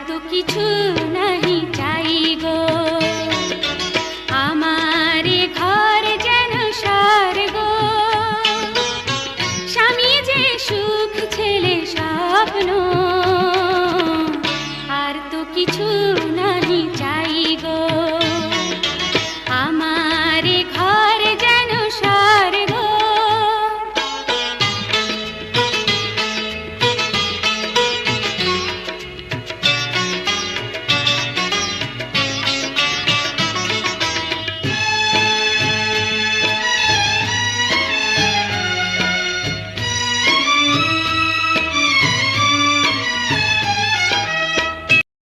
তো কিছু নাহি চাই গো, আমার এ ঘর যেন স্বর্গ। স্বামী যে সুখ ছেলে স্বপ্ন, আর তো কিছু